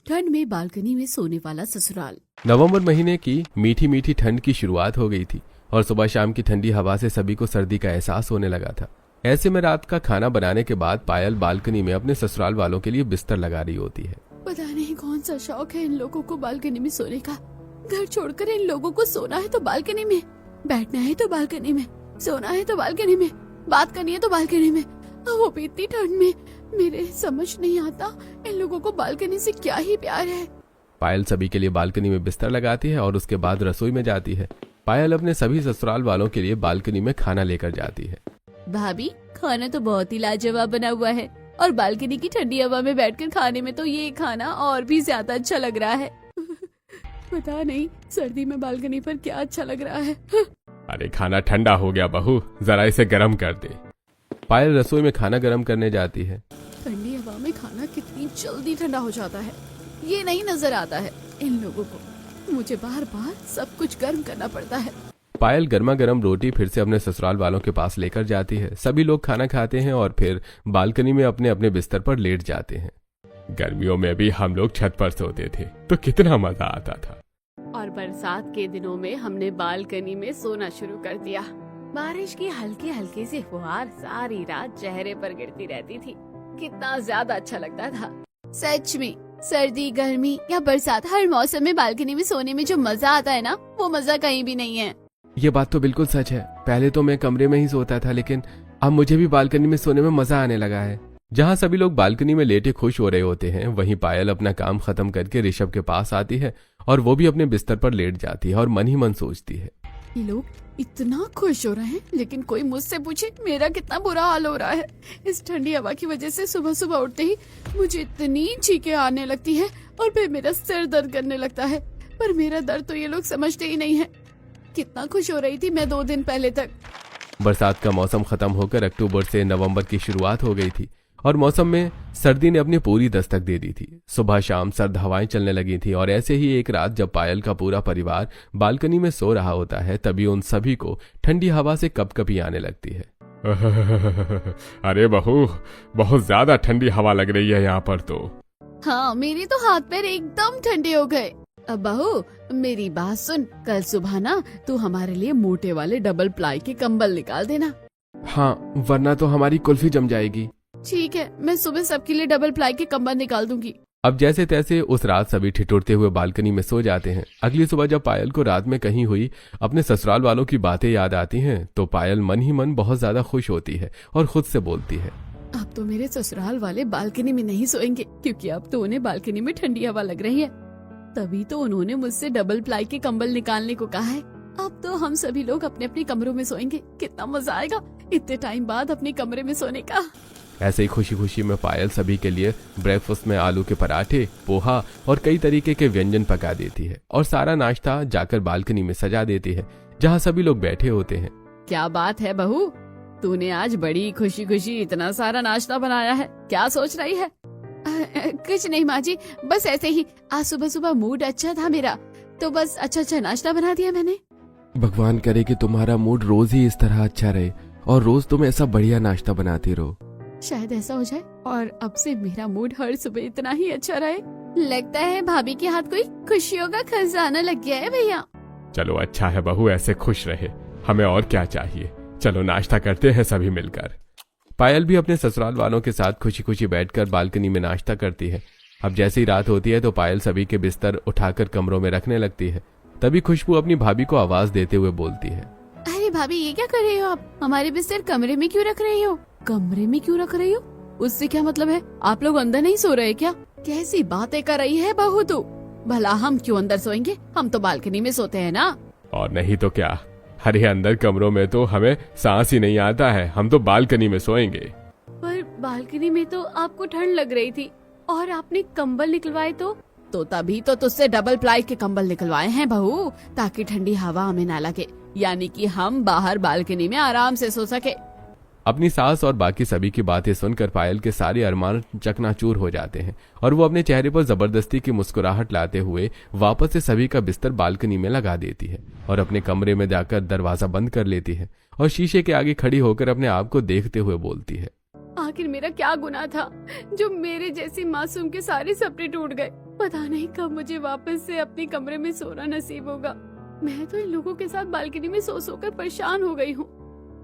ठंड में बालकनी में सोने वाला ससुराल। नवंबर महीने की मीठी मीठी ठंड की शुरुआत हो गई थी और सुबह शाम की ठंडी हवा से सभी को सर्दी का एहसास होने लगा था। ऐसे में रात का खाना बनाने के बाद पायल बालकनी में अपने ससुराल वालों के लिए बिस्तर लगा रही होती है। पता नहीं कौन सा शौक है इन लोगों को बालकनी में सोने का। घर छोड़कर इन लोगों को सोना है तो बालकनी में, बैठना है तो बालकनी में, सोना है तो बालकनी में, बात करनी है तो बालकनी में, वो भी इतनी ठंड में। मेरे समझ नहीं आता इन लोगों को बालकनी से क्या ही प्यार है। पायल सभी के लिए बालकनी में बिस्तर लगाती है और उसके बाद रसोई में जाती है। पायल अपने सभी ससुराल वालों के लिए बालकनी में खाना लेकर जाती है। भाभी, खाना तो बहुत ही लाजवाब बना हुआ है और बालकनी की ठंडी हवा में बैठकर खाने में तो ये खाना और भी ज्यादा अच्छा लग रहा है। पता नहीं सर्दी में बालकनी पर क्या अच्छा लग रहा है। अरे खाना ठंडा हो गया बहू, जरा इसे गर्म कर दे। पायल रसोई में खाना गर्म करने जाती है। ठंडी हवा में खाना कितनी जल्दी ठंडा हो जाता है, ये नहीं नजर आता है इन लोगों को। मुझे बार बार सब कुछ गर्म करना पड़ता है। पायल गर्मा गर्म रोटी फिर से अपने ससुराल वालों के पास लेकर जाती है। सभी लोग खाना खाते हैं और फिर बालकनी में अपने अपने बिस्तर पर लेट जाते हैं। गर्मियों में भी हम लोग छत पर सोते थे तो कितना मजा आता था। और बरसात के दिनों में हमने बालकनी में सोना शुरू कर दिया। बारिश की हल्की हल्की सी फुहार सारी रात चेहरे पर गिरती रहती थी। कितना ज्यादा अच्छा लगता था। सच में सर्दी, गर्मी या बरसात, हर मौसम में बालकनी में सोने में जो मजा आता है ना, वो मजा कहीं भी नहीं है। ये बात तो बिल्कुल सच है। पहले तो मैं कमरे में ही सोता था, लेकिन अब मुझे भी बालकनी में सोने में मजा आने लगा है। जहाँ सभी लोग बालकनी में लेटे खुश हो रहे होते हैं, वहीं पायल अपना काम खत्म करके ऋषभ के पास आती है और वो भी अपने बिस्तर पर लेट जाती है और मन ही मन सोचती है, ये लोग इतना खुश हो रहे हैं, लेकिन कोई मुझसे पूछे मेरा कितना बुरा हाल हो रहा है। इस ठंडी हवा की वजह से सुबह सुबह उठते ही मुझे इतनी छींकें आने लगती है और फिर मेरा सिर दर्द करने लगता है। पर मेरा दर्द तो ये लोग समझते ही नहीं है। कितना खुश हो रही थी मैं 2 दिन पहले तक। बरसात का मौसम खत्म होकर अक्टूबर से नवंबर की शुरुआत हो गई थी और मौसम में सर्दी ने अपनी पूरी दस्तक दे दी थी। सुबह शाम सर्द हवाएं चलने लगी थी और ऐसे ही एक रात जब पायल का पूरा परिवार बालकनी में सो रहा होता है, तभी उन सभी को ठंडी हवा से कपकपी आने लगती है। अरे बहू, बहुत ज्यादा ठंडी हवा लग रही है यहाँ पर तो। हाँ, मेरे तो हाथ पैर एकदम ठंडे हो गए। अब बहू मेरी बात सुन, कल सुबह ना तू हमारे लिए मोटे वाले डबल प्लाई के कंबल निकाल देना। हाँ, वरना तो हमारी कुल्फी जम जाएगी। ठीक है, मैं सुबह सबके लिए डबल प्लाई के कंबल निकाल दूंगी। अब जैसे तैसे उस रात सभी ठिठुरते हुए बालकनी में सो जाते हैं। अगली सुबह जब पायल को रात में कहीं हुई अपने ससुराल वालों की बातें याद आती हैं, तो पायल मन ही मन बहुत ज्यादा खुश होती है और खुद से बोलती है, अब तो मेरे ससुराल वाले बालकनी में नहीं सोएंगे, क्योंकि अब तो उन्हें बालकनी में ठंडी हवा लग रही है। तभी तो उन्होंने मुझसे डबल प्लाई के कंबल निकालने को कहा है। अब तो हम सभी लोग अपने अपने कमरों में सोएंगे। कितना मजा आएगा इतने टाइम बाद अपने कमरे में सोने का। ऐसे ही खुशी खुशी में पायल सभी के लिए ब्रेकफास्ट में आलू के पराठे, पोहा और कई तरीके के व्यंजन पका देती है और सारा नाश्ता जाकर बालकनी में सजा देती है, जहाँ सभी लोग बैठे होते हैं। क्या बात है बहू, तूने आज बड़ी खुशी खुशी इतना सारा नाश्ता बनाया है, क्या सोच रही है? कुछ नहीं माँ जी, बस ऐसे ही। आज सुबह सुबह मूड अच्छा था मेरा, तो बस अच्छा अच्छा नाश्ता बना दिया मैंने। भगवान करे कि तुम्हारा मूड रोज ही इस तरह अच्छा रहे और रोज तुम ऐसा बढ़िया नाश्ता बनाती रहो। शायद ऐसा हो जाए और अब से मेरा मूड हर सुबह इतना ही अच्छा रहे। लगता है भाभी के हाथ कोई खुशियों का खजाना लग गया है भैया। चलो अच्छा है बहू, ऐसे खुश रहे, हमें और क्या चाहिए। चलो नाश्ता करते हैं सभी मिलकर। पायल भी अपने ससुराल वालों के साथ खुशी खुशी बैठकर बालकनी में नाश्ता करती है। अब जैसी रात होती है तो पायल सभी के बिस्तर उठाकर कमरों में रखने लगती है। तभी खुशबू अपनी भाभी को आवाज देते हुए बोलती है, अरे भाभी, ये क्या कर रही हो आप? हमारे बिस्तर कमरे में क्यों रख रही हो? कमरे में क्यों रख रही हो? उससे क्या मतलब है? आप लोग अंदर नहीं सो रहे क्या? कैसी बातें कर रही है बहू तू? भला हम क्यों अंदर सोएंगे? हम तो बालकनी में सोते हैं ना। और नहीं तो क्या, अरे अंदर कमरों में तो हमें सांस ही नहीं आता है, हम तो बालकनी में सोएंगे। पर बालकनी में तो आपको ठंड लग रही थी और आपने कंबल निकलवाए तो तभी तो तुझसे डबल प्लाई के कंबल निकलवाए हैं बहू, ताकि ठंडी हवा हमें ना लगे, यानी कि हम बाहर बालकनी में आराम से सो सके। अपनी सास और बाकी सभी की बातें सुनकर पायल के सारे अरमान चकनाचूर हो जाते हैं और वो अपने चेहरे पर जबरदस्ती की मुस्कुराहट लाते हुए वापस से सभी का बिस्तर बालकनी में लगा देती है और अपने कमरे में जाकर दरवाजा बंद कर लेती है और शीशे के आगे खड़ी होकर अपने आप को देखते हुए बोलती है, आखिर मेरा क्या गुनाह था जो मेरे जैसी मासूम के सारे सपने टूट गए। पता नहीं कब मुझे वापस से अपने कमरे में सोना नसीब होगा। मैं तो इन लोगों के साथ बालकनी में सो सोकर परेशान हो गई हूँ।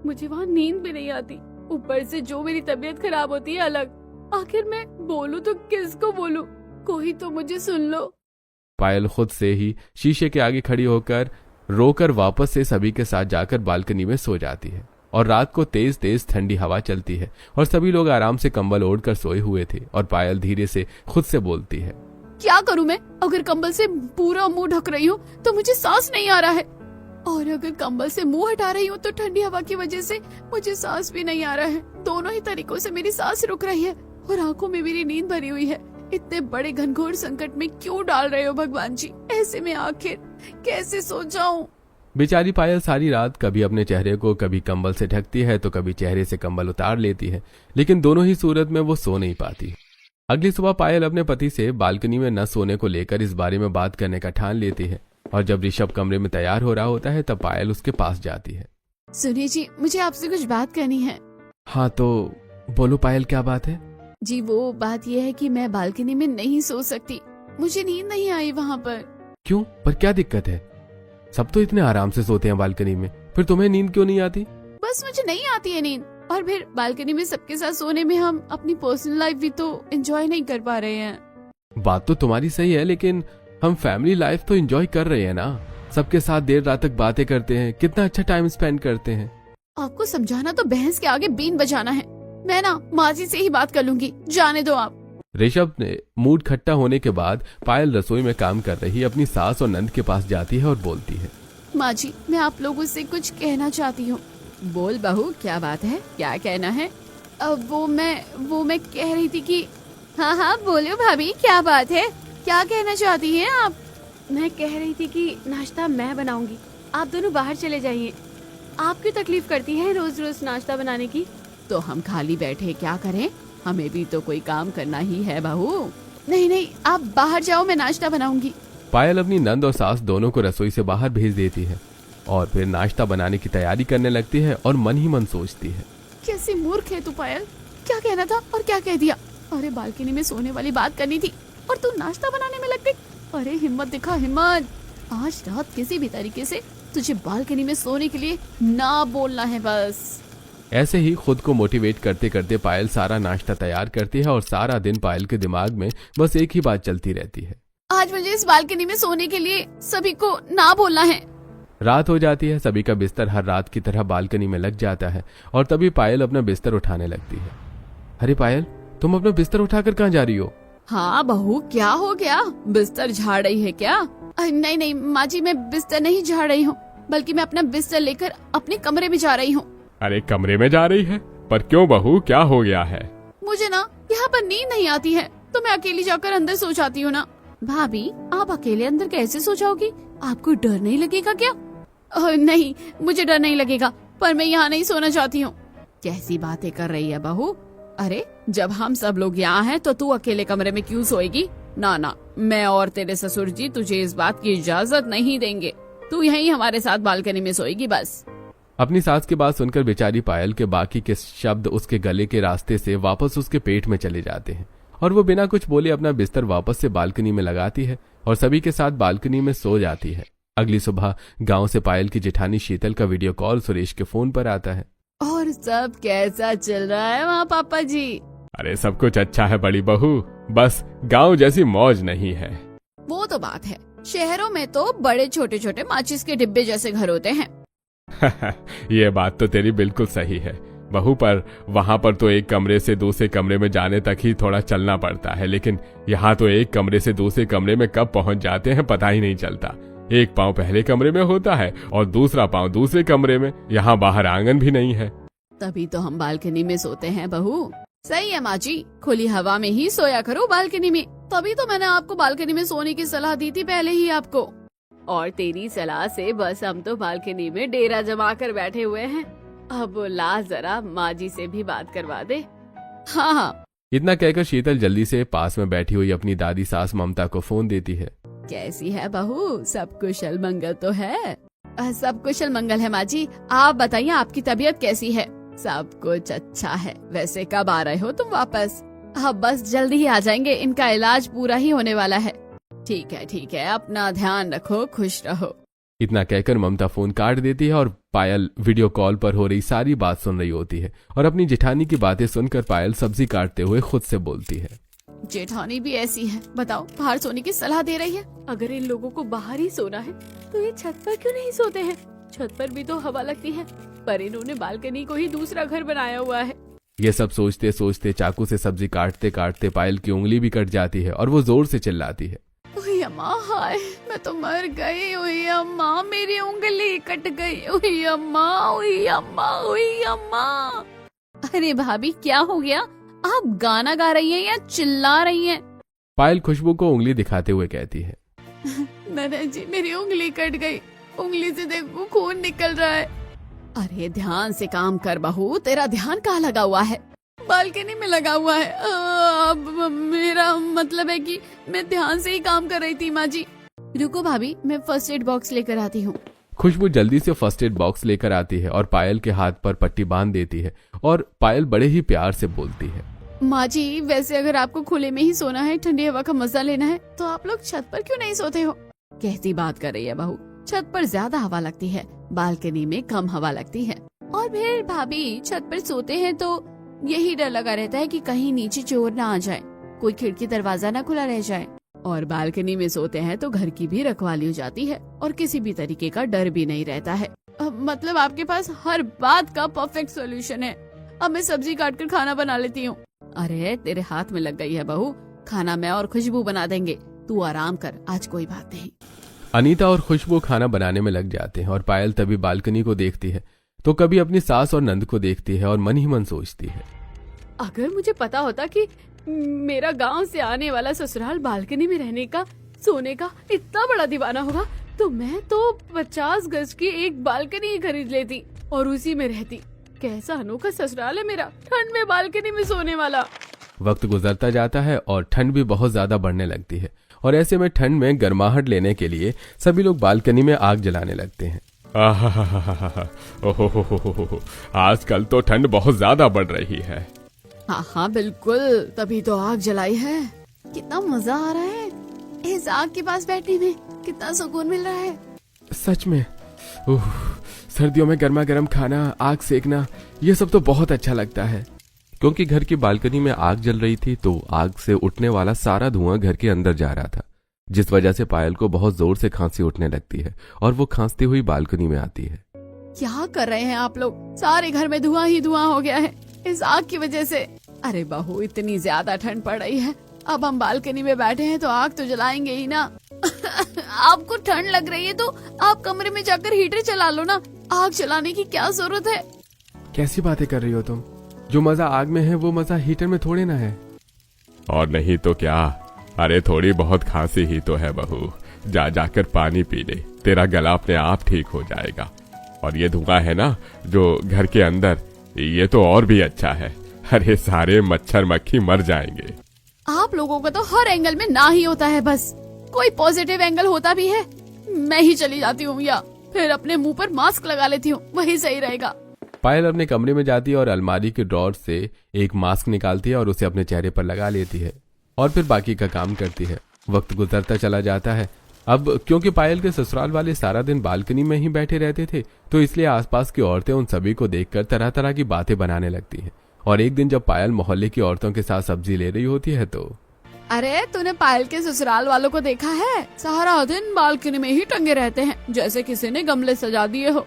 मुझे वहाँ नींद भी नहीं आती, ऊपर से जो मेरी तबीयत खराब होती है अलग। आखिर मैं बोलूं तो किसको बोलूं? कोई तो मुझे सुन लो। पायल खुद से ही शीशे के आगे खड़ी होकर रोकर वापस से सभी के साथ जाकर बालकनी में सो जाती है। और रात को तेज तेज ठंडी हवा चलती है और सभी लोग आराम से कंबल ओढ़कर सोए हुए थे। और पायल धीरे से खुद से बोलती है, क्या करूं मैं? अगर कंबल से पूरा मुंह ढक रही हूँ तो मुझे सांस नहीं आ रहा है, और अगर कंबल से मुंह हटा रही हूँ तो ठंडी हवा की वजह से मुझे सांस भी नहीं आ रहा है। दोनों ही तरीकों से मेरी सांस रुक रही है और आंखों में मेरी नींद भरी हुई है। इतने बड़े घनघोर संकट में क्यों डाल रहे हो भगवान जी? ऐसे में आखिर कैसे सो जाऊं? बेचारी पायल सारी रात कभी अपने चेहरे को कभी कंबल से ढकती है तो कभी चेहरे से कंबल उतार लेती है, लेकिन दोनों ही सूरत में वो सो नहीं पाती। अगली सुबह पायल अपने पति से बालकनी में न सोने को लेकर इस बारे में बात करने का ठान लेती है। और जब ऋषभ कमरे में तैयार हो रहा होता है तब पायल उसके पास जाती है। सुनिए जी, मुझे आपसे कुछ बात करनी है। हाँ तो बोलो पायल, क्या बात है? जी वो बात यह है कि मैं बालकनी में नहीं सो सकती, मुझे नींद नहीं आई वहाँ पर। क्यों? पर क्या दिक्कत है? सब तो इतने आराम से सोते हैं बालकनी में, फिर तुम्हें नींद क्यों नहीं आती? बस मुझे नहीं आती है नींद, और फिर बालकनी में सबके साथ सोने में हम अपनी पर्सनल लाइफ भी तो एंजॉय नहीं कर पा रहे हैं। बात तो तुम्हारी सही है, लेकिन हम फैमिली लाइफ तो एंजॉय कर रहे हैं ना। सबके साथ देर रात तक बातें करते हैं, कितना अच्छा टाइम स्पेंड करते हैं। आपको समझाना तो भैंस के आगे बीन बजाना है। मैं ना माँ जी से ही बात कर लूंगी, जाने दो आप। ऋषभ ने मूड खट्टा होने के बाद पायल रसोई में काम कर रही अपनी सास और नंद के पास जाती है और बोलती है, माँ जी मैं आप लोगों से कुछ कहना चाहती हूँ। बोल बहू, क्या बात है, क्या कहना है? वो मैं कह रही थी कि हाँ बोलो भाभी, क्या बात है, क्या कहना चाहती हैं आप? मैं कह रही थी कि नाश्ता मैं बनाऊंगी, आप दोनों बाहर चले जाइए। आप क्यों तकलीफ करती हैं रोज रोज नाश्ता बनाने की? तो हम खाली बैठे क्या करें, हमें भी तो कोई काम करना ही है बहू। नहीं आप बाहर जाओ, मैं नाश्ता बनाऊंगी। पायल अपनी नंद और सास दोनों को रसोई से बाहर भेज देती है और फिर नाश्ता बनाने की तैयारी करने लगती है और मन ही मन सोचती है, कैसी मूर्ख है तू पायल, क्या कहना था और क्या कह दिया। अरे बालकनी में सोने वाली बात करनी थी और तू नाश्ता बनाने में लग गई। अरे हिम्मत दिखा, हिम्मत। आज रात किसी भी तरीके से तुझे बालकनी में सोने के लिए ना बोलना है बस। ऐसे ही खुद को मोटिवेट करते करते पायल सारा नाश्ता तैयार करती है और सारा दिन पायल के दिमाग में बस एक ही बात चलती रहती है, आज मुझे इस बालकनी में सोने के लिए सभी को ना बोलना है। रात हो जाती है, सभी का बिस्तर हर रात की तरह बालकनी में लग जाता है और तभी पायल अपना बिस्तर उठाने लगती है। अरे पायल, तुम अपना बिस्तर उठाकर कहाँ जा रही हो? हाँ बहू, क्या हो गया, बिस्तर झाड़ रही है क्या? नहीं माँ जी, मैं बिस्तर नहीं झाड़ रही हूँ, बल्कि मैं अपना बिस्तर लेकर अपने कमरे में जा रही हूँ। अरे कमरे में जा रही है? पर क्यों बहू, क्या हो गया है? मुझे ना यहाँ पर नींद नहीं आती है, तो मैं अकेली जाकर अंदर सो जाती हूँ ना। भाभी, आप अकेले अंदर कैसे सो जाओगी? आपको डर नहीं लगेगा क्या? नहीं, मुझे डर नहीं लगेगा, पर मैं यहाँ नहीं सोना चाहती हूँ। कैसी बातें कर रही है बहू? अरे जब हम सब लोग यहाँ हैं तो तू अकेले कमरे में क्यों सोएगी? ना, मैं और तेरे ससुर जी तुझे इस बात की इजाजत नहीं देंगे। तू यहीं हमारे साथ बालकनी में सोएगी बस। अपनी सास की बात सुनकर बेचारी पायल के बाकी के शब्द उसके गले के रास्ते से वापस उसके पेट में चले जाते हैं और वो बिना कुछ बोले अपना बिस्तर वापस से बालकनी में लगाती है और सभी के साथ बालकनी में सो जाती है। अगली सुबह गांव से पायल की जेठानी शीतल का वीडियो कॉल सुरेश के फोन पर आता है। और सब कैसा चल रहा है वहाँ पापा जी? अरे सब कुछ अच्छा है बड़ी बहू, बस गांव जैसी मौज नहीं है। वो तो बात है, शहरों में तो बड़े छोटे छोटे माचिस के डिब्बे जैसे घर होते हैं। ये बात तो तेरी बिल्कुल सही है बहू, पर वहाँ पर तो एक कमरे से दूसरे कमरे में जाने तक ही थोड़ा चलना पड़ता है, लेकिन यहाँ तो एक कमरे से दूसरे कमरे में कब पहुँच जाते हैं पता ही नहीं चलता। एक पाँव पहले कमरे में होता है और दूसरा पाँव दूसरे कमरे में। यहाँ बाहर आंगन भी नहीं है। तभी तो हम बालकनी में सोते हैं बहू। सही है माँ जी, खुली हवा में ही सोया करो बालकनी में। तभी तो मैंने आपको बालकनी में सोने की सलाह दी थी पहले ही आपको। और तेरी सलाह से बस हम तो बालकनी में डेरा जमा कर बैठे हुए हैं। अब ला जरा माँ जी से भी बात करवा दे। हाँ। इतना कहकर शीतल जल्दी से पास में बैठी हुई अपनी दादी सास ममता को फोन देती है। कैसी है बहू, सब कुशल मंगल तो है? सब कुशल मंगल है माँ जी, आप बताइए आपकी तबीयत कैसी है? सब कुछ अच्छा है। वैसे कब आ रहे हो तुम वापस? अब बस जल्दी ही आ जाएंगे, इनका इलाज पूरा ही होने वाला है। ठीक है, अपना ध्यान रखो, खुश रहो। इतना कहकर ममता फोन काट देती है और पायल वीडियो कॉल पर हो रही सारी बात सुन रही होती है और अपनी जेठानी की बातें सुनकर पायल सब्जी काटते हुए खुद से बोलती है, जेठानी भी ऐसी है, बताओ बाहर सोने की सलाह दे रही है। अगर इन लोगों को बाहर ही सोना है तो ये छत पर क्यों नहीं सोते हैं? छत पर भी तो हवा लगती है, पर इन्होंने बालकनी को ही दूसरा घर बनाया हुआ है। ये सब सोचते सोचते चाकू से सब्जी काटते काटते पायल की उंगली भी कट जाती है और वो जोर से चिल्लाती है, ओए अम्मा, हाय मैं तो मर गई। ओए अम्मा, मेरी उंगली कट गई। ओए अम्मा, ओए अम्मा, ओए अम्मा। अरे भाभी, क्या हो गया? आप गाना गा रही हैं या चिल्ला रही हैं? पायल खुशबू को उंगली दिखाते हुए कहती है, ननद जी, मेरी उंगली कट गई, उंगली से देखो खून निकल रहा है। अरे ध्यान से काम कर बहू, तेरा ध्यान कहाँ लगा हुआ है? बालकनी में लगा हुआ है। अब मेरा मतलब है कि मैं ध्यान से ही काम कर रही थी। माँ जी रुको भाभी, मैं फर्स्ट एड बॉक्स लेकर आती हूँ। खुशबू जल्दी से फर्स्ट एड बॉक्स लेकर आती है और पायल के हाथ पर पट्टी बांध देती है और पायल बड़े ही प्यार से बोलती है, माँ जी वैसे अगर आपको खुले में ही सोना है, ठंडी हवा का मजा लेना है, तो आप लोग छत पर क्यों नहीं सोते हो? कैसी बात कर रही है बहू, छत पर ज्यादा हवा लगती है, बालकनी में कम हवा लगती है। और फिर भाभी छत पर सोते हैं तो यही डर लगा रहता है कि कहीं नीचे चोर ना आ जाए, कोई खिड़की दरवाजा ना खुला रह जाए। और बालकनी में सोते हैं तो घर की भी रखवाली हो जाती है और किसी भी तरीके का डर भी नहीं रहता है। मतलब आपके पास हर बात का परफेक्ट सॉल्यूशन है। अब मैं सब्जी काट कर खाना बना लेती हूँ। अरे तेरे हाथ में लग गई है बहू, खाना मैं और खुशबू बना देंगे, तू आराम कर, आज कोई बात नहीं। अनीता और खुशबू खाना बनाने में लग जाते हैं और पायल तभी बालकनी को देखती है तो कभी अपनी सास और नंद को देखती है और मन ही मन सोचती है, अगर मुझे पता होता कि मेरा गांव से आने वाला ससुराल बालकनी में रहने का, सोने का इतना बड़ा दीवाना होगा तो मैं तो 50 गज की एक बालकनी ही खरीद लेती और उसी में रहती। कैसा अनोखा ससुराल है मेरा, ठंड में बालकनी में सोने वाला। वक्त गुजरता जाता है और ठंड भी बहुत ज्यादा बढ़ने लगती है और ऐसे में ठंड में गर्माहट लेने के लिए सभी लोग बालकनी में आग जलाने लगते हैं। ओहो, आजकल तो ठंड बहुत ज्यादा बढ़ रही है। हाँ बिल्कुल, तभी तो आग जलाई है। कितना मजा आ रहा है इस आग के पास बैठने में, कितना सुकून मिल रहा है। सच में सर्दियों में गर्मा गर्म खाना, आग सेकना, ये सब तो बहुत अच्छा लगता है। क्योंकि घर की बालकनी में आग जल रही थी तो आग से उठने वाला सारा धुआं घर के अंदर जा रहा था, जिस वजह से पायल को बहुत जोर से खांसी उठने लगती है और वो खांसती हुई बालकनी में आती है। क्या कर रहे हैं आप लोग? सारे घर में धुआं ही धुआं हो गया है इस आग की वजह से। अरे बहू, इतनी ज्यादा ठंड पड़ रही है, अब हम बालकनी में बैठे हैं तो आग तो जलाएंगे ही ना। आपको ठंड लग रही है तो आप कमरे में जाकर हीटर चला लो ना, आग जलाने की क्या जरूरत है? कैसी बातें कर रही हो तुम? जो मजा आग में है वो मजा हीटर में थोड़े ना है। और नहीं तो क्या, अरे थोड़ी बहुत खांसी ही तो है बहू, जा जाकर पानी पी ले, तेरा गला अपने आप ठीक हो जाएगा। और ये धुआं है ना जो घर के अंदर, ये तो और भी अच्छा है। अरे सारे मच्छर मक्खी मर जाएंगे। आप लोगों का तो हर एंगल में ना ही होता है, बस कोई पॉजिटिव एंगल होता भी है मैं ही चली जाती हूँ या फिर अपने मुंह पर मास्क लगा लेती हूँ, वही सही रहेगा। पायल अपने कमरे में जाती है और अलमारी के ड्रॉर से एक मास्क निकालती है और उसे अपने चेहरे पर लगा लेती है और फिर बाकी का काम करती है। वक्त गुजरता चला जाता है। अब क्योंकि पायल के ससुराल वाले सारा दिन बालकनी में ही बैठे रहते थे तो इसलिए आसपास की औरतें उन सभी को देखकर तरह तरह की बातें बनाने लगती हैं। और एक दिन जब पायल मोहल्ले की औरतों के साथ सब्जी ले रही होती है तो, अरे तूने पायल के ससुराल वालों को देखा है? सारा दिन बालकनी में ही टंगे रहते हैं, जैसे किसी ने गमले सजा दिए हो।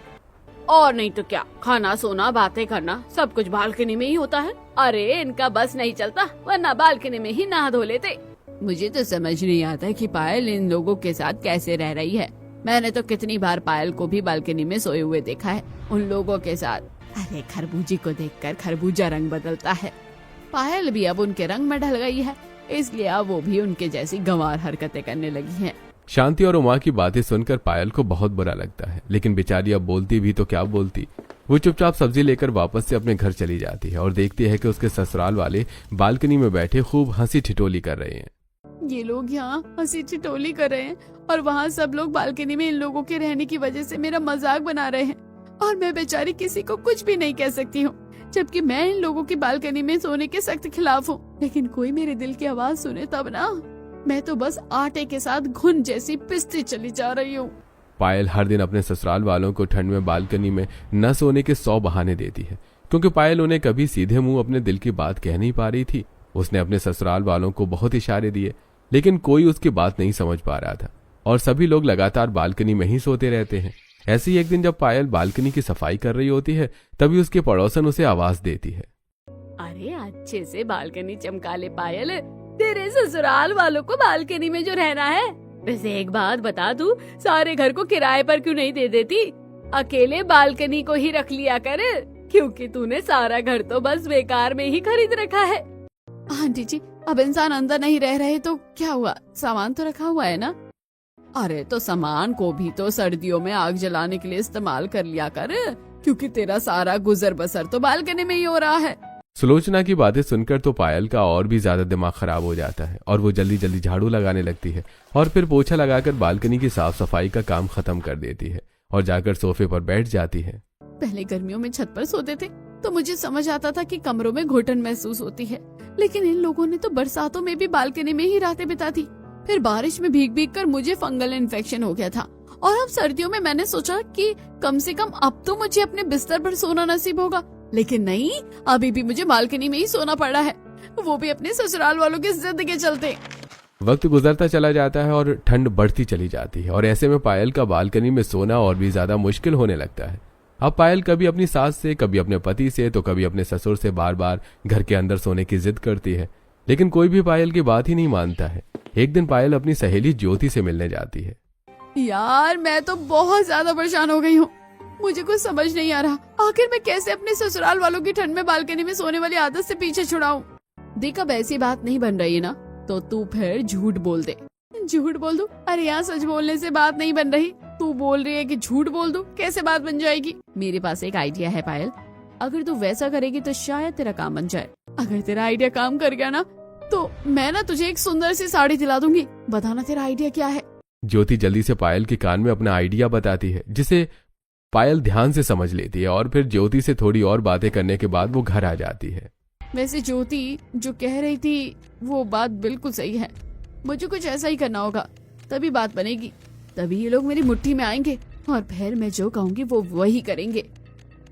और नहीं तो क्या, खाना सोना बातें करना सब कुछ बालकनी में ही होता है। अरे इनका बस नहीं चलता, वरना बालकनी में ही नहा धो लेते। मुझे तो समझ नहीं आता कि पायल इन लोगों के साथ कैसे रह रही है। मैंने तो कितनी बार पायल को भी बालकनी में सोए हुए देखा है उन लोगों के साथ। अरे खरबूजे को देखकर खरबूजा रंग बदलता है। पायल भी अब उनके रंग में ढल गई है, इसलिए अब वो भी उनके जैसी गंवार हरकतें करने लगी हैं। शांति और उमा की बातें सुनकर पायल को बहुत बुरा लगता है, लेकिन बेचारी अब बोलती भी तो क्या बोलती। वो चुपचाप सब्जी लेकर वापस से अपने घर चली जाती है और देखती है कि उसके ससुराल वाले बालकनी में बैठे खूब हंसी ठिठोली कर रहे हैं। ये लोग यहाँ हंसी ठिठोली कर रहे हैं और वहाँ सब लोग बालकनी में इन लोगों के रहने की वजह से मेरा मजाक बना रहे हैं और मैं बेचारी किसी को कुछ भी नहीं कह सकती हूँ, जबकि मैं इन लोगों की बालकनी में सोने के सख्त खिलाफ हूँ। लेकिन कोई मेरे दिल की आवाज सुने तब ना। मैं तो बस आटे के साथ घुन जैसी पिसती चली जा रही हूँ। पायल हर दिन अपने ससुराल वालों को ठंड में बालकनी में न सोने के 100 बहाने देती है, क्योंकि पायल उन्हें कभी सीधे मुंह अपने दिल की बात कह नहीं पा रही थी। उसने अपने ससुराल वालों को बहुत इशारे दिए, लेकिन कोई उसकी बात नहीं समझ पा रहा था और सभी लोग लगातार बालकनी में ही सोते रहते हैं। ऐसे ही एक दिन जब पायल बालकनी की सफाई कर रही होती है, तभी उसके पड़ोसन उसे आवाज देती है। अरे अच्छे से बालकनी चमका ले पायल, तेरे ससुराल वालों को बालकनी में जो रहना है। वैसे एक बात बता दूं, सारे घर को किराए पर क्यों नहीं दे देती, अकेले बालकनी को ही रख लिया कर, क्योंकि तूने सारा घर तो बस बेकार में ही खरीद रखा है। आंटी जी, अब इंसान अंदर नहीं रह रहे तो क्या हुआ, सामान तो रखा हुआ है ना। अरे तो सामान को भी तो सर्दियों में आग जलाने के लिए इस्तेमाल कर लिया कर, क्योंकि तेरा सारा गुजर बसर तो बालकनी में ही हो रहा है। सुलोचना की बातें सुनकर तो पायल का और भी ज्यादा दिमाग खराब हो जाता है और वो जल्दी जल्दी झाड़ू लगाने लगती है और फिर पोछा लगाकर बालकनी की साफ सफाई का काम खत्म कर देती है और जाकर सोफे पर बैठ जाती है। पहले गर्मियों में छत पर सोते थे तो मुझे समझ आता था कि कमरों में घुटन महसूस होती है, लेकिन इन लोगों ने तो बरसातों में भी बालकनी में ही रातें बिता दी। फिर बारिश में भीग भीग कर मुझे फंगल इन्फेक्शन हो गया था और अब सर्दियों में मैंने सोचा कि कम से कम अब तो मुझे अपने बिस्तर पर सोना नसीब होगा, लेकिन नहीं, अभी भी मुझे बालकनी में ही सोना पड़ा है, वो भी अपने ससुराल वालों की जिद के चलते। वक्त गुजरता चला जाता है और ठंड बढ़ती चली जाती है और ऐसे में पायल का बालकनी में सोना और भी ज्यादा मुश्किल होने लगता है। अब पायल कभी अपनी सास से, कभी अपने पति से, तो कभी अपने ससुर से बार बार घर के अंदर सोने की जिद करती है, लेकिन कोई भी पायल की बात ही नहीं मानता है। एक दिन पायल अपनी सहेली ज्योति से मिलने जाती है। यार मैं तो बहुत ज्यादा परेशान हो गई हूँ, मुझे कुछ समझ नहीं आ रहा, आखिर मैं कैसे अपने ससुराल वालों की ठंड में बालकनी में सोने वाली आदत से पीछे छुड़ाऊं। देख अब ऐसी बात नहीं बन रही है ना, तो तू फिर झूठ बोल दे। झूठ बोल दूं? अरे यहाँ सच बोलने से बात नहीं बन रही, तू बोल रही है कि झूठ बोल दूं, कैसे बात बन जाएगी। मेरे पास एक आइडिया है पायल, अगर तू वैसा करेगी तो शायद तेरा काम बन जाए। अगर तेरा आइडिया काम कर गया ना तो मैं ना तुझे एक सुंदर सी साड़ी दिला दूंगी, बताना तेरा आइडिया क्या है। ज्योति जल्दी से पायल के कान में अपना आइडिया बताती है, जिसे पायल ध्यान से समझ लेती है और फिर ज्योति से थोड़ी और बातें करने के बाद वो घर आ जाती है। वैसे ज्योति जो कह रही थी वो बात बिल्कुल सही है, मुझे कुछ ऐसा ही करना होगा, तभी बात बनेगी, तभी ये लोग मेरी मुट्ठी में आएंगे और फिर मैं जो कहूंगी वो वही करेंगे।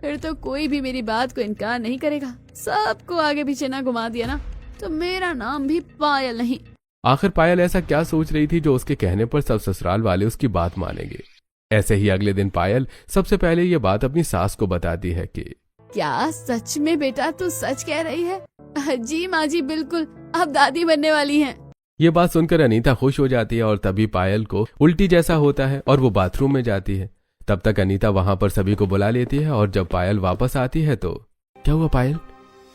फिर तो कोई भी मेरी बात को इनकार नहीं करेगा। सबको आगे पीछे ना घुमा दिया ना तो मेरा नाम भी पायल नहीं। आखिर पायल ऐसा क्या सोच रही थी जो उसके कहने पर सब ससुराल वाले उसकी बात मानेंगे। ऐसे ही अगले दिन पायल सबसे पहले ये बात अपनी सास को बताती है कि क्या सच में बेटा तू सच कह रही है? जी माँ जी बिल्कुल, अब दादी बनने वाली हैं। ये बात सुनकर अनीता खुश हो जाती है और तभी पायल को उल्टी जैसा होता है और वो बाथरूम में जाती है। तब तक अनीता वहां पर सभी को बुला लेती है और जब पायल वापस आती है तो क्या हुआ पायल,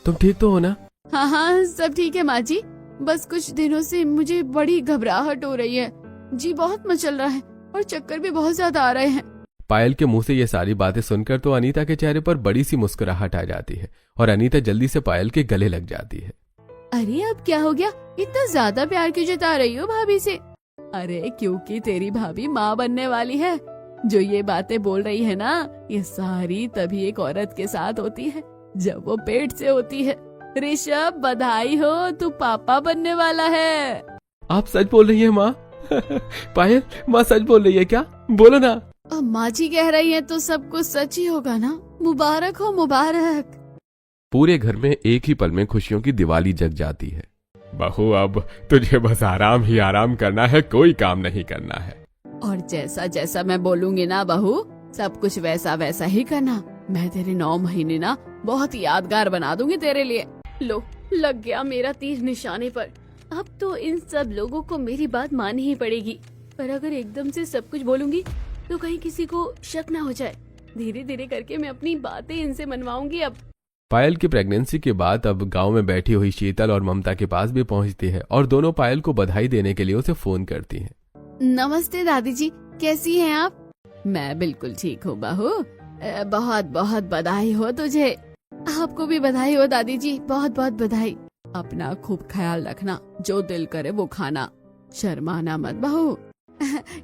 तुम ठीक तो हो ना? हाँ हाँ सब ठीक है माँ जी, बस कुछ दिनों से मुझे बड़ी घबराहट हो रही है, जी बहुत मचल रहा है और चक्कर भी बहुत ज्यादा आ रहे हैं। पायल के मुंह से ये सारी बातें सुनकर तो अनीता के चेहरे पर बड़ी सी मुस्कुराहट आ जाती है और अनीता जल्दी से पायल के गले लग जाती है। अरे अब क्या हो गया, इतना ज्यादा प्यार क्यों जता रही हो भाभी से? अरे क्योंकि तेरी भाभी माँ बनने वाली है, जो ये बातें बोल रही है ना ये सारी तभी एक औरत के साथ होती है जब वो पेट से होती है। ऋषभ बधाई हो, तू पापा बनने वाला है। आप सच बोल रही है माँ? पायल माँ सच बोल रही है क्या? बोलो ना। अब माँ जी कह रही है तो सब कुछ सच ही होगा ना, मुबारक हो मुबारक। पूरे घर में एक ही पल में खुशियों की दिवाली जग जाती है। बहू अब तुझे बस आराम ही आराम करना है, कोई काम नहीं करना है। और जैसा जैसा मैं बोलूंगी ना बहू, सब कुछ वैसा वैसा ही करना। मैं तेरे 9 महीने ना बहुत यादगार बना दूंगी तेरे लिए। लो लग गया मेरा तीर निशाने पर। अब तो इन सब लोगों को मेरी बात माननी ही पड़ेगी, पर अगर एकदम से सब कुछ बोलूंगी तो कहीं किसी को शक ना हो जाए। धीरे धीरे करके मैं अपनी बातें इनसे मनवाऊंगी। अब पायल की प्रेगनेंसी के बाद अब गांव में बैठी हुई शीतल और ममता के पास भी पहुंचती है और दोनों पायल को बधाई देने के लिए उसे फोन करती हैं। नमस्ते दादी जी, कैसी हैं आप? मैं बिल्कुल ठीक हूँ बहू, बहुत बहुत बधाई हो तुझे। आपको भी बधाई हो दादी जी, बहुत बहुत बधाई। अपना खूब ख्याल रखना, जो दिल करे वो खाना, शर्माना मत बहू।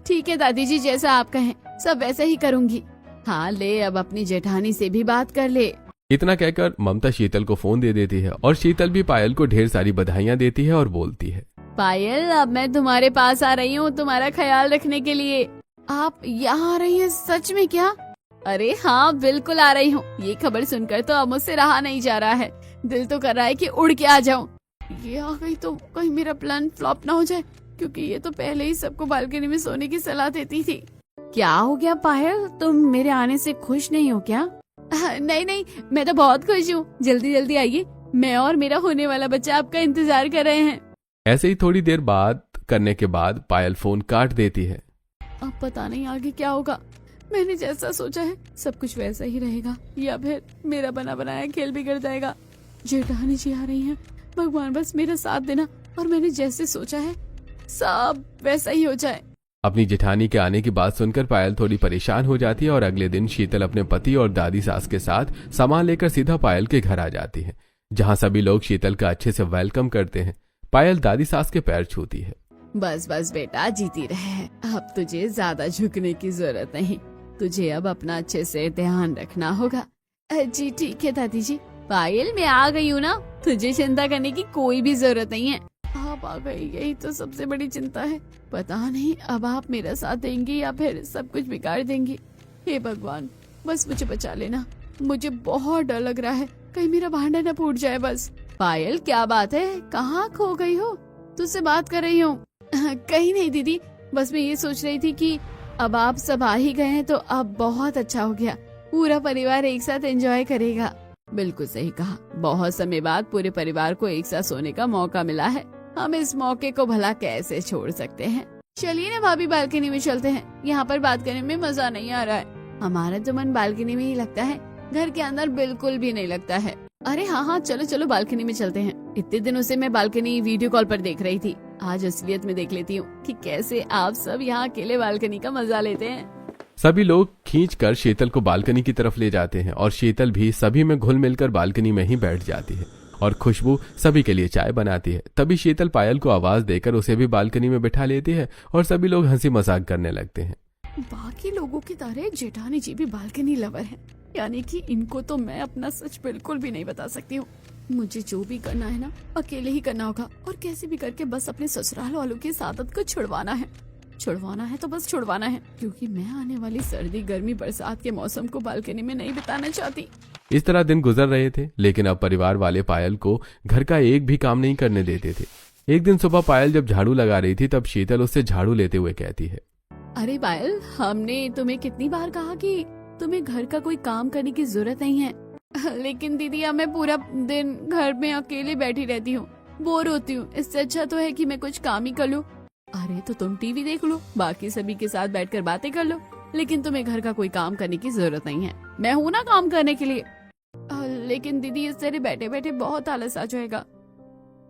ठीक है दादी जी, जैसा आप कहें सब वैसे ही करूँगी। हाँ ले अब अपनी जेठानी से भी बात कर ले। इतना कहकर ममता शीतल को फोन दे देती है और शीतल भी पायल को ढेर सारी बधाइयां देती है और बोलती है, पायल, अब मैं तुम्हारे पास आ रही हूँ तुम्हारा ख्याल रखने के लिए। आप यहाँ आ रही हैं? सच में क्या? अरे हाँ, बिल्कुल आ रही हूँ। ये खबर सुनकर तो अब मुझसे रहा नहीं जा रहा है। दिल तो कर रहा है कि उड़ के आ जाऊँ। ये आ गई तो कहीं मेरा प्लान फ्लॉप ना हो जाए, क्योंकि ये तो पहले ही सबको बालकनी में सोने की सलाह देती थी। क्या हो गया पायल, तुम मेरे आने से खुश नहीं हो क्या? नहीं नहीं, मैं तो बहुत खुश हूँ। जल्दी जल्दी आइए, मैं और मेरा होने वाला बच्चा आपका इंतजार कर रहे हैं। ऐसे ही थोड़ी देर बात करने के बाद पायल फोन काट देती है। अब पता नहीं आगे क्या होगा। मैंने जैसा सोचा है सब कुछ वैसा ही रहेगा, या फिर मेरा बना बनाया खेल बिगड़ जाएगा। जेठानी जी आ रही हैं, भगवान बस मेरा साथ देना और मैंने जैसे सोचा है सब वैसा ही हो जाए। अपनी जेठानी के आने की बात सुनकर पायल थोड़ी परेशान हो जाती है और अगले दिन शीतल अपने पति और दादी सास के साथ सामान लेकर सीधा पायल के घर आ जाती है, जहाँ सभी लोग शीतल का अच्छे से वेलकम करते हैं। पायल दादी सास के पैर छूती है। बस बस बेटा, जीती रहे। अब तुझे ज्यादा झुकने की जरूरत नहीं। तुझे अब अपना अच्छे से ध्यान रखना होगा। जी ठीक है दादी जी। पायल, मैं आ गई हूँ ना, तुझे चिंता करने की कोई भी जरूरत नहीं है। आप आ गई, यही तो सबसे बड़ी चिंता है। पता नहीं अब आप मेरा साथ देंगी या फिर सब कुछ बिगाड़ देंगी। हे भगवान, बस मुझे बचा लेना। मुझे बहुत डर लग रहा है, कहीं मेरा भांडा न फूट जाए। बस पायल, क्या बात है, कहाँ खो गई हो? तुझसे बात कर रही हूँ। कहीं नहीं दीदी, बस मैं ये सोच रही थी कि अब आप सब आ ही गए हैं तो अब बहुत अच्छा हो गया। पूरा परिवार एक साथ एंजॉय करेगा। बिल्कुल सही कहा, बहुत समय बाद पूरे परिवार को एक साथ सोने का मौका मिला है। हम इस मौके को भला कैसे छोड़ सकते हैं। चलिए ना भाभी, बालकनी में चलते हैं। यहाँ पर बात करने में मजा नहीं आ रहा है। हमारा तो मन बालकनी में ही लगता है, घर के अंदर बिल्कुल भी नहीं लगता है। अरे हाँ हाँ, चलो चलो बालकनी में चलते हैं। इतने दिनों से मैं बालकनी वीडियो कॉल पर देख रही थी, आज असलियत में देख लेती हूँ कि कैसे आप सब यहाँ अकेले बालकनी का मजा लेते हैं। सभी लोग खींचकर शीतल को बालकनी की तरफ ले जाते हैं और शीतल भी सभी में घुल मिलकर बालकनी में ही बैठ जाती है और खुशबू सभी के लिए चाय बनाती है। तभी शीतल पायल को आवाज देकर उसे भी बालकनी में बिठा लेती है और सभी लोग हंसी मजाक करने लगते हैं। बाकी लोगों की तरह जेठानी जी भी बालकनी लवर हैं, यानी कि इनको तो मैं अपना सच बिल्कुल भी नहीं बता सकती हूँ। मुझे जो भी करना है ना, अकेले ही करना होगा और कैसे भी करके बस अपने ससुराल वालों की इस आदत को छुड़वाना है। छुड़वाना है तो बस छुड़वाना है, क्योंकि मैं आने वाली सर्दी गर्मी बरसात के मौसम को बालकनी में नहीं बिताना चाहती। इस तरह दिन गुजर रहे थे, लेकिन अब परिवार वाले पायल को घर का एक भी काम नहीं करने देते थे। एक दिन सुबह पायल जब झाड़ू लगा रही थी तब शीतल उससे झाड़ू लेते हुए कहती है, अरे पायल, हमने तुम्हें कितनी बार कहा कि तुम्हें घर का कोई काम करने की जरूरत नहीं है। लेकिन दीदी, अब मैं पूरा दिन घर में अकेले बैठी रहती हूँ, बोर होती हूँ। इससे अच्छा तो है कि मैं कुछ काम ही कर लूँ। अरे तो तुम टीवी देख लो, बाकी सभी के साथ बैठकर बातें कर लो, लेकिन तुम्हें घर का कोई काम करने की जरूरत नहीं है। मैं हूँ ना काम करने के लिए। लेकिन दीदी, इस तरह बैठे बैठे बहुत आलस आ जाएगा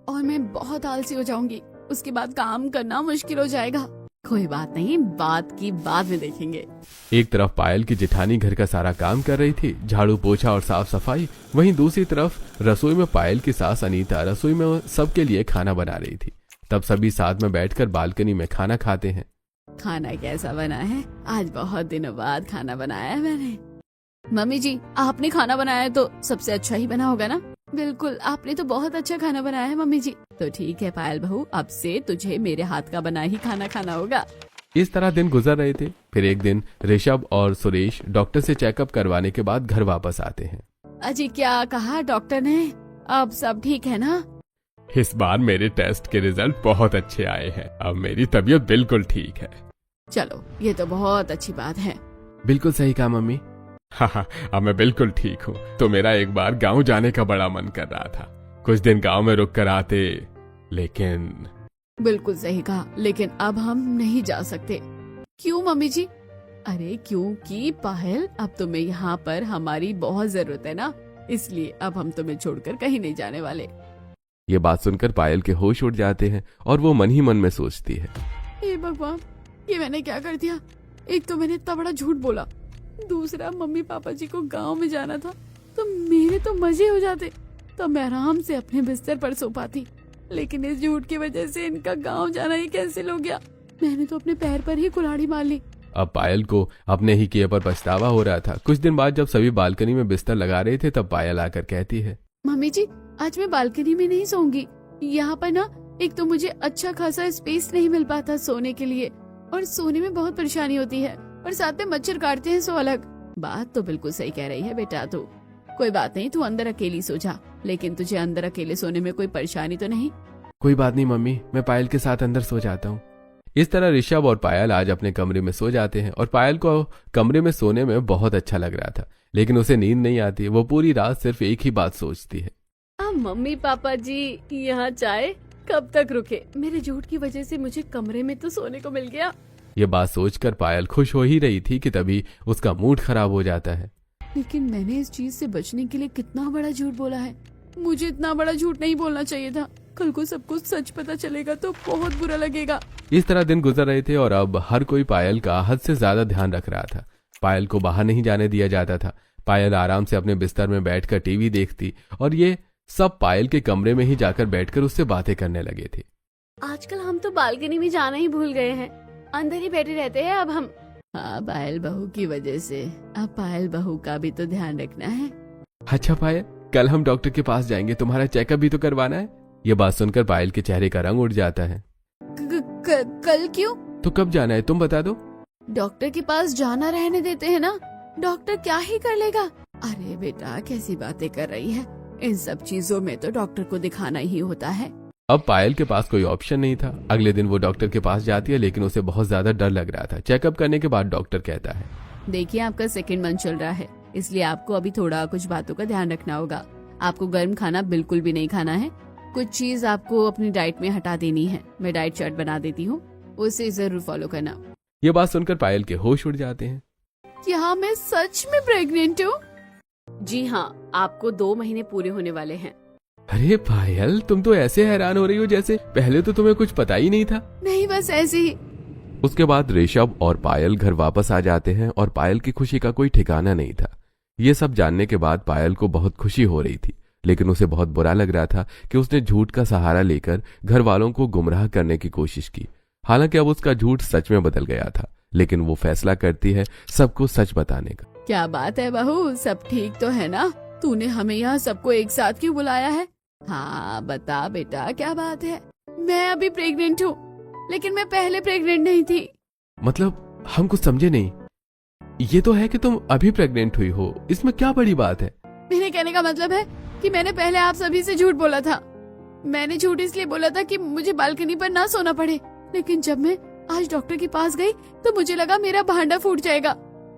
और मैं बहुत आलसी हो जाऊंगी। उसके बाद काम करना मुश्किल हो जाएगा। कोई बात नहीं, बात की बाद में देखेंगे। एक तरफ पायल की जेठानी घर का सारा काम कर रही थी, झाड़ू पोछा और साफ सफाई। वहीं दूसरी तरफ रसोई में पायल की सास अनीता रसोई में सबके लिए खाना बना रही थी। तब सभी साथ में बैठकर बालकनी में खाना खाते हैं। खाना कैसा बना है? आज बहुत दिनों बाद खाना बनाया है मैंने। मम्मी जी, आपने खाना बनाया है तो सबसे अच्छा ही बना होगा ना? बिल्कुल, आपने तो बहुत अच्छा खाना बनाया है मम्मी जी। तो ठीक है पायल बहू, अब से तुझे मेरे हाथ का बना ही खाना खाना होगा। इस तरह दिन गुजर रहे थे। फिर एक दिन ऋषभ और सुरेश डॉक्टर से चेकअप करवाने के बाद घर वापस आते हैं। अजी, क्या कहा डॉक्टर ने? अब सब ठीक है ना? इस बार मेरे टेस्ट के रिजल्ट बहुत अच्छे आए हैं। अब मेरी तबीयत बिल्कुल ठीक है। चलो, ये तो बहुत अच्छी बात है। बिल्कुल सही कहा मम्मी। हाँ, अब मैं बिल्कुल ठीक हूँ। तो मेरा एक बार गांव जाने का बड़ा मन कर रहा था, कुछ दिन गांव में रुक कर आते, लेकिन। बिल्कुल सही कहा, लेकिन अब हम नहीं जा सकते। क्यों मम्मी जी? अरे क्योंकि पायल, अब तुम्हें यहाँ पर हमारी बहुत जरूरत है ना, इसलिए अब हम तुम्हें छोड़कर कहीं नहीं जाने वाले। ये बात सुनकर पायल के होश उड़ जाते हैं और वो मन ही मन में सोचती है, हे भगवान, ये मैंने क्या कर दिया? एक तो मैंने इतना बड़ा झूठ बोला, दूसरा मम्मी पापा जी को गांव में जाना था तो मेरे तो मजे हो जाते, तब मैं आराम से अपने बिस्तर पर सो पाती। लेकिन इस झूठ की वजह से इनका गांव जाना ही कैंसिल हो गया। मैंने तो अपने पैर पर ही कुल्हाड़ी मार ली। अब पायल को अपने ही किए पर पछतावा हो रहा था। कुछ दिन बाद जब सभी बालकनी में बिस्तर लगा रहे थे तब पायल आकर कहती है, मम्मी जी, आज मैं बालकनी में नहीं सोऊंगी, यहाँ पर ना एक तो मुझे अच्छा खासा स्पेस नहीं मिल पाता सोने के लिए, और सोने में बहुत परेशानी होती है, और साथ में मच्छर काटते हैं सो अलग। बात तो बिल्कुल सही कह रही है बेटा तू। कोई बात नहीं, तू अंदर अकेली सो जा, लेकिन तुझे अंदर अकेले सोने में कोई परेशानी तो नहीं? कोई बात नहीं मम्मी, मैं पायल के साथ अंदर सो जाता हूँ। इस तरह ऋषभ और पायल आज अपने कमरे में सो जाते हैं और पायल को कमरे में सोने में बहुत अच्छा लग रहा था, लेकिन उसे नींद नहीं आती। वो पूरी रात सिर्फ एक ही बात सोचती है। मम्मी पापा जी, यहाँ चाय कब तक रुके? मेरे झूठ की वजह से मुझे कमरे में तो सोने को मिल गया। ये बात सोचकर पायल खुश हो ही रही थी कि तभी उसका मूड खराब हो जाता है। लेकिन मैंने इस चीज से बचने के लिए कितना बड़ा झूठ बोला है। मुझे इतना बड़ा झूठ नहीं बोलना चाहिए था। कल को सब कुछ सच पता चलेगा तो बहुत बुरा लगेगा। इस तरह दिन गुजर रहे थे और अब हर कोई पायल का हद से ज्यादा ध्यान रख रहा था। पायल को बाहर नहीं जाने दिया जाता था। पायल आराम से अपने बिस्तर में बैठकर टीवी देखती और ये सब पायल के कमरे में ही जाकर बैठकर उससे बातें करने लगे थे। आजकल हम तो बालकनी में जाना ही भूल गए हैं, अंदर ही बैठे रहते हैं अब हम। हाँ, पायल बहू की वजह से। अब पायल बहू का भी तो ध्यान रखना है। अच्छा पायल, कल हम डॉक्टर के पास जाएंगे, तुम्हारा चेकअप भी तो करवाना है। ये बात सुनकर पायल के चेहरे का रंग उड़ जाता है। कल क्यों? तो कब जाना है तुम बता दो। डॉक्टर के पास जाना रहने देते हैं ना, डॉक्टर क्या ही कर लेगा। अरे बेटा, कैसी बातें कर रही है। इन सब चीजों में तो डॉक्टर को दिखाना ही होता है। अब पायल के पास कोई ऑप्शन नहीं था। अगले दिन वो डॉक्टर के पास जाती है, लेकिन उसे बहुत ज्यादा डर लग रहा था। चेकअप करने के बाद डॉक्टर कहता है, देखिए आपका सेकंड मंथ चल रहा है, इसलिए आपको अभी थोड़ा कुछ बातों का ध्यान रखना होगा। आपको गर्म खाना बिल्कुल भी नहीं खाना है। कुछ चीज आपको अपनी डाइट में हटा देनी है। मैं डाइट चार्ट बना देती हूँ, उसे जरूर फॉलो करना। ये बात सुनकर पायल के होश उड़ जाते हैं। क्या मैं सच में प्रेग्नेंट हूँ? जी हाँ, आपको 2 महीने पूरे होने वाले हैं। अरे पायल, तुम तो ऐसे हैरान हो रही हो जैसे पहले तो तुम्हें कुछ पता ही नहीं था। नहीं, बस ऐसे ही। उसके बाद ऋषभ और पायल घर वापस आ जाते हैं और पायल की खुशी का कोई ठिकाना नहीं था। ये सब जानने के बाद पायल को बहुत खुशी हो रही थी, लेकिन उसे बहुत बुरा लग रहा था कि उसने झूठ का सहारा लेकर घर वालों को गुमराह करने की कोशिश की। हालांकि अब उसका झूठ सच में बदल गया था, लेकिन वो फैसला करती है सबको सच बताने का। क्या बात है बहू, सब ठीक तो है ना? तूने हमें यहाँ सबको एक साथ क्यों बुलाया है? हाँ बता बेटा, क्या बात है? मैं अभी प्रेग्नेंट हूँ, लेकिन मैं पहले प्रेग्नेंट नहीं थी। मतलब हम कुछ समझे नहीं। ये तो है कि तुम अभी प्रेग्नेंट हुई हो, इसमें क्या बड़ी बात है? मेरे कहने का मतलब है कि मैंने पहले आप सभी से झूठ बोला था। मैंने झूठ इसलिए बोला था कि मुझे बालकनी पर ना सोना पड़े, लेकिन जब मैं आज डॉक्टर के पास गई तो मुझे लगा मेरा भांडा फूट जाएगा,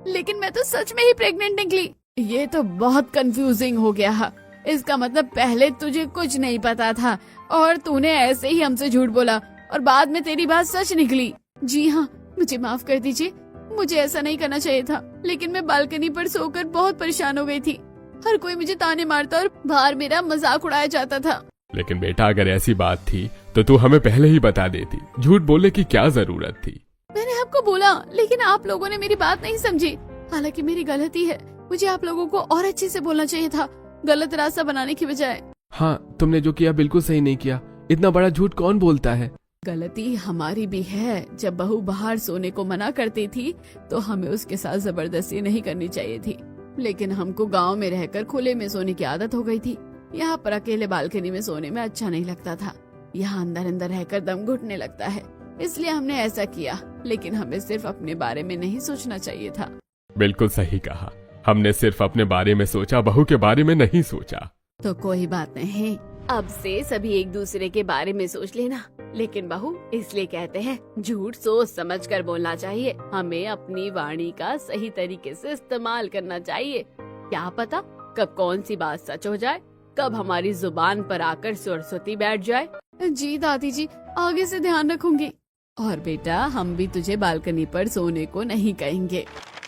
लेकिन मैं तो सच में ही प्रेग्नेंट निकली। ये तो बहुत कंफ्यूजिंग हो गया। इसका मतलब पहले तुझे कुछ नहीं पता था और तूने ऐसे ही हमसे झूठ बोला और बाद में तेरी बात सच निकली। जी हाँ, मुझे माफ कर दीजिए, मुझे ऐसा नहीं करना चाहिए था, लेकिन मैं बालकनी पर सोकर बहुत परेशान हो गई थी। हर कोई मुझे ताने मारता और बाहर मेरा मजाक उड़ाया जाता था। लेकिन बेटा, अगर ऐसी बात थी तो तू हमें पहले ही बता देती। झूठ बोलने की क्या जरूरत थी? मैंने आपको बोला, लेकिन आप लोगों ने मेरी बात नहीं समझी। हालांकि मेरी गलती है, मुझे आप लोगों को और अच्छे से बोलना चाहिए था, गलत रास्ता बनाने की बजाय। हाँ, तुमने जो किया बिल्कुल सही नहीं किया। इतना बड़ा झूठ कौन बोलता है? गलती हमारी भी है। जब बहू बाहर सोने को मना करती थी तो हमें उसके साथ जबरदस्ती नहीं करनी चाहिए थी, लेकिन हमको गांव में रहकर खुले में सोने की आदत हो गई थी। यहाँ पर अकेले बालकनी में सोने में अच्छा नहीं लगता था। यहाँ अंदर अंदर रहकर दम घुटने लगता है, इसलिए हमने ऐसा किया। लेकिन हमें सिर्फ अपने बारे में नहीं सोचना चाहिए था। बिल्कुल सही कहा, हमने सिर्फ अपने बारे में सोचा, बहू के बारे में नहीं सोचा। तो कोई बात नहीं, अब से सभी एक दूसरे के बारे में सोच लेना। लेकिन बहू, इसलिए कहते हैं झूठ सोच समझ कर बोलना चाहिए। हमें अपनी वाणी का सही तरीके से इस्तेमाल करना चाहिए। क्या पता कब कौन सी बात सच हो जाए, कब हमारी जुबान पर आकर सरस्वती बैठ जाए। जी दादी जी, आगे से ध्यान रखूंगी। और बेटा, हम भी तुझे बालकनी पर सोने को नहीं कहेंगे।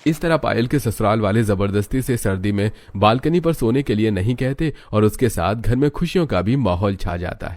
इस तरह पायल के ससुराल वाले जबरदस्ती से सर्दी में बालकनी पर सोने के लिए नहीं कहते और उसके साथ घर में खुशियों का भी माहौल छा जाता है।